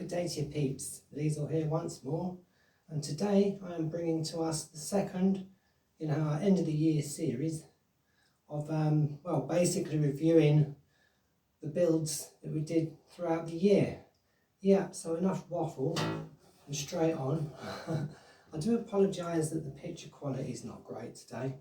Good day to you peeps, Liesl here once more, and today I am bringing to us the second in our end of the year series of well, basically reviewing the builds that we did throughout the year. Yeah, so enough waffle and straight on. I do apologise that the picture quality is not great today.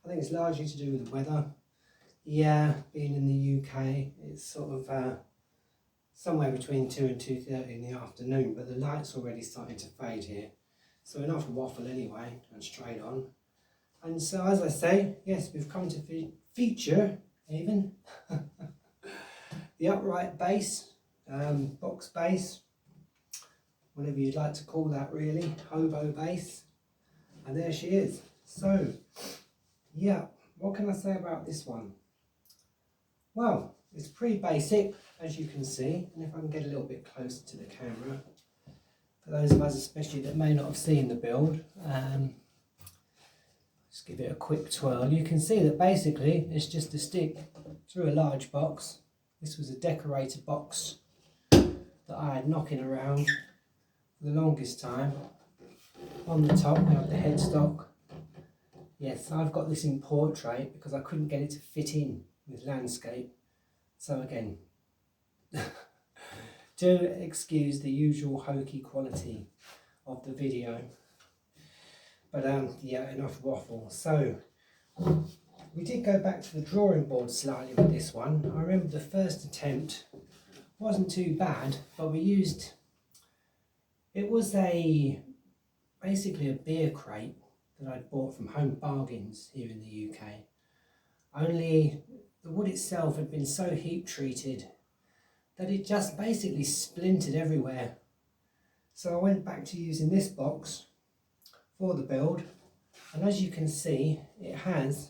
I think it's largely to do with the weather. Yeah, being in the UK, it's sort of somewhere between 2 and 2:30 in the afternoon, but the light's already starting to fade here. So enough waffle anyway, and straight on. And so as I say, yes, we've come to feature even the upright bass, box bass, whatever you'd like to call that really, Hobo bass. And there she is. So, yeah, what can I say about this one? Well, it's pretty basic, as you can see, and if I can get a little bit closer to the camera, for those of us especially that may not have seen the build, just give it a quick twirl. You can see that basically it's just a stick through a large box. This was a decorated box that I had knocking around for the longest time. On the top we have the headstock. Yes, I've got this in portrait because I couldn't get it to fit in with landscape. So again, do excuse the usual hokey quality of the video. But yeah, enough waffle. So we did go back to the drawing board slightly with this one. I remember the first attempt wasn't too bad, but we used, it was basically a beer crate that I'd bought from Home Bargains here in the UK. Only the wood itself had been so heat treated that it just basically splintered everywhere. So I went back to using this box for the build, and as you can see, it has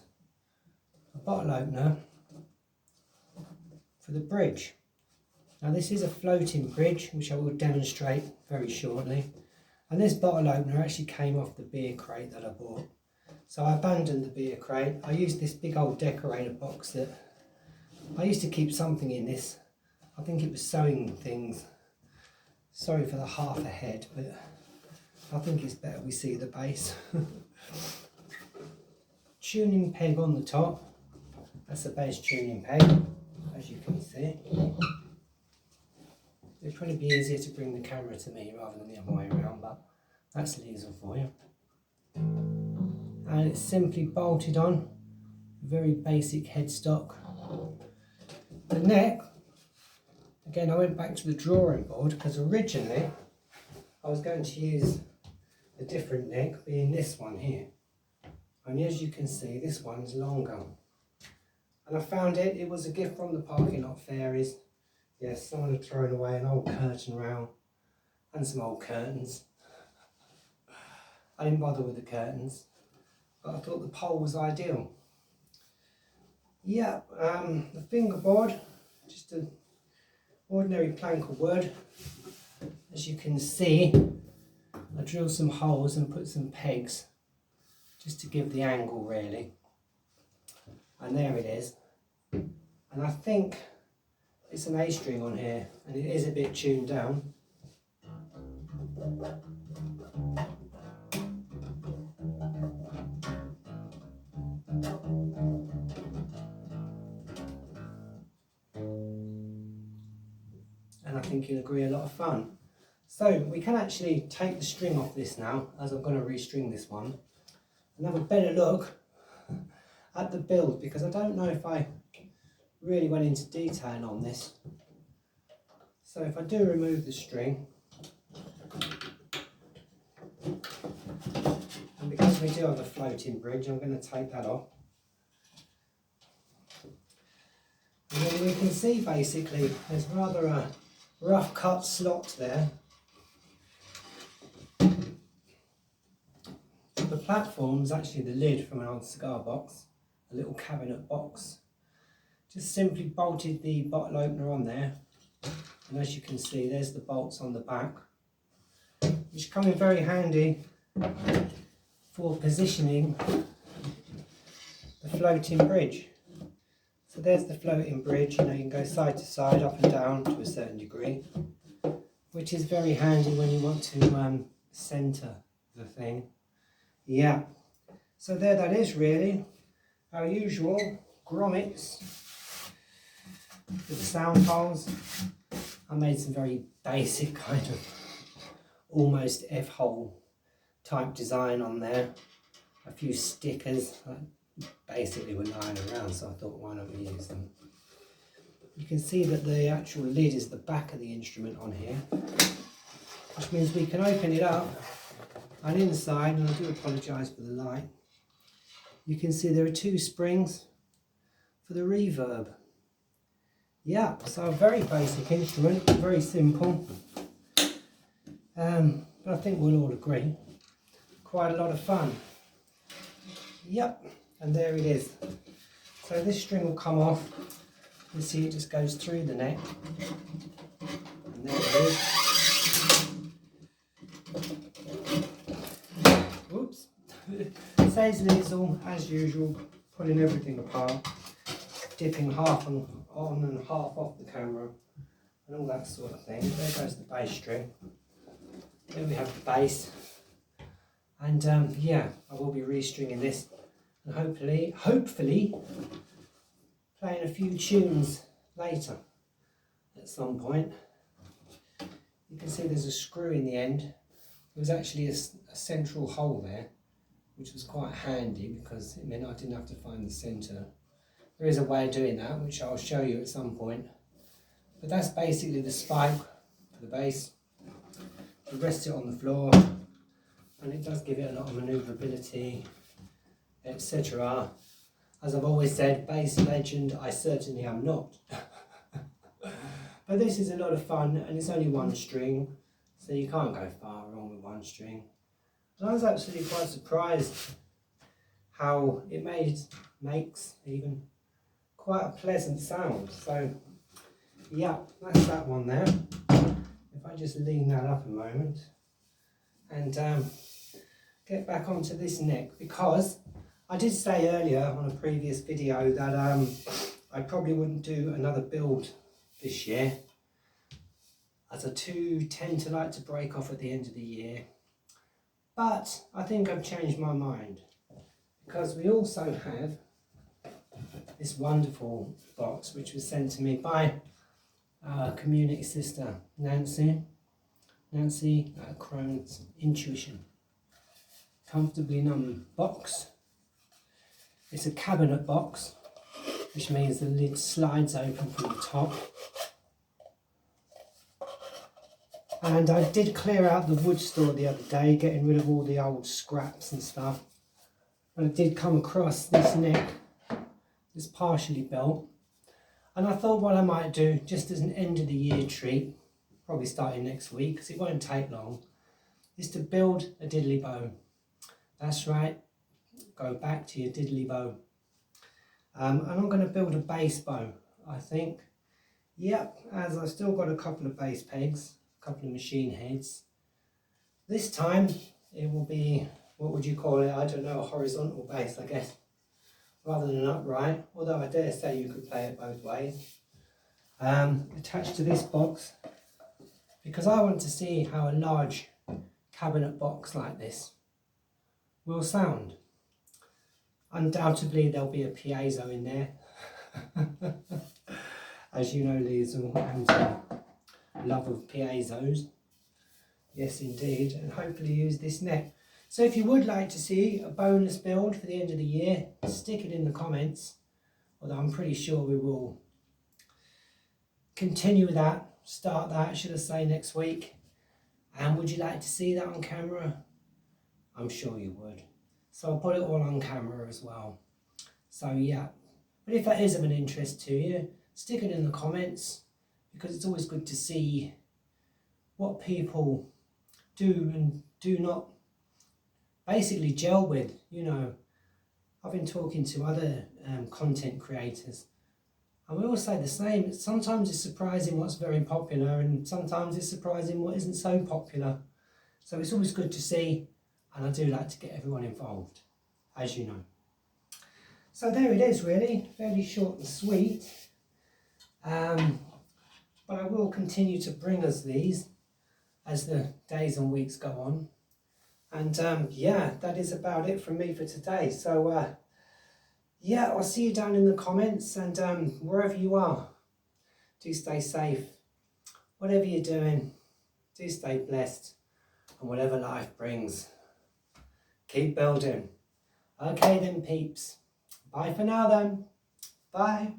a bottle opener for the bridge. Now this is a floating bridge, which I will demonstrate very shortly, and this bottle opener actually came off the beer crate that I bought. So I abandoned the beer crate. I used this big old decorator box that I used to keep something in this. I think it was sewing things. Sorry for the half a head, but I think it's better we see the base. Tuning peg on the top. That's the bass tuning peg, as you can see. It'd probably be easier to bring the camera to me rather than the other way around, but that's Liesl for you. And it's simply bolted on, very basic headstock. The neck, again I went back to the drawing board because originally I was going to use a different neck, being this one here. And as you can see, this one's longer. And I found it was a gift from the parking lot fairies. Yes, someone had thrown away an old curtain rail and some old curtains. I didn't bother with the curtains, but I thought the pole was ideal. Yeah, the fingerboard, just an ordinary plank of wood. As you can see, I drilled some holes and put some pegs just to give the angle really. And there it is. And I think it's an A string on here, and it is a bit tuned down. And I think you'll agree, a lot of fun. So we can actually take the string off this now, as I'm going to restring this one, and have a better look at the build, because I don't know if I really went into detail on this. So if I do remove the string, and because we do have a floating bridge, I'm going to take that off. And then we can see basically there's rather a rough cut slot there. The platform's actually the lid from an old cigar box, a little cabinet box. Just simply bolted the bottle opener on there, and as you can see there's the bolts on the back, which come in very handy for positioning the floating bridge. So there's the floating bridge, you can go side to side, up and down to a certain degree. which is very handy when you want to centre the thing. Yeah, so there that is really our usual grommets with the sound holes. I made some very basic kind of almost F-hole type design on there. A few stickers that basically were lying around, so I thought why not we use them. You can see that the actual lid is the back of the instrument on here, which means we can open it up, and inside, and I do apologise for the light, you can see there are two springs for the reverb. Yeah, so a very basic instrument, very simple, but I think we'll all agree, quite a lot of fun. Yep, and there it is. So this string will come off. You see it just goes through the neck, and there it is. Whoops. Says Liesl, as usual, pulling everything apart, dipping half on and half off the camera, and all that sort of thing. There goes the bass string. There we have the bass. And yeah, I will be restringing this, and hopefully playing a few tunes later at some point. You can see there's a screw in the end. There was actually a central hole there, which was quite handy because it meant I didn't have to find the centre. There is a way of doing that, which I'll show you at some point. But that's basically the spike for the bass. You rest it on the floor, and it does give it a lot of manoeuvrability, etc. As I've always said, bass legend, I certainly am not. But this is a lot of fun, and it's only one string, so you can't go far wrong with one string. And I was absolutely quite surprised how it makes even quite a pleasant sound. So yeah, that's that one there. If I just lean that up a moment and get back onto this neck, because I did say earlier on a previous video that I probably wouldn't do another build this year, as I tend to like to break off at the end of the year. But I think I've changed my mind, because we also have this wonderful box which was sent to me by our community sister Nancy Crone's Intuition Comfortably Numb box. It's a cabinet box, which means the lid slides open from the top. And I did clear out the wood store the other day, getting rid of all the old scraps and stuff. And I did come across this neck, this partially built. And I thought what I might do, just as an end of the year treat, probably starting next week, because it won't take long, is to build a diddly bow. That's right, go back to your diddly bow. And I'm going to build a bass bow, I think. Yep, as I've still got a couple of bass pegs, a couple of machine heads. This time it will be, what would you call it? I don't know, a horizontal bass, I guess, rather than an upright, although I dare say you could play it both ways. Attached to this box, because I want to see how a large cabinet box like this will sound. Undoubtedly there'll be a piezo in there, as you know, Liesl, and love of piezos. Yes indeed, and hopefully use this neck. So if you would like to see a bonus build for the end of the year, stick it in the comments, although I'm pretty sure we will continue with that, start that, should I say, next week. And would you like to see that on camera? I'm sure you would. So I'll put it all on camera as well. So yeah, but if that is of an interest to you, stick it in the comments, because it's always good to see what people do and do not basically gel with. You know, I've been talking to other content creators, and we all say the same. Sometimes it's surprising what's very popular, and sometimes it's surprising what isn't so popular. So it's always good to see, and I do like to get everyone involved, as you know. So there it is, really, fairly short and sweet. But I will continue to bring us these. as the days and weeks go on. And yeah, that is about it from me for today. So yeah, I'll see you down in the comments, and wherever you are, do stay safe. Whatever you're doing, do stay blessed. And whatever life brings, keep building. Okay then, peeps. Bye for now then. Bye.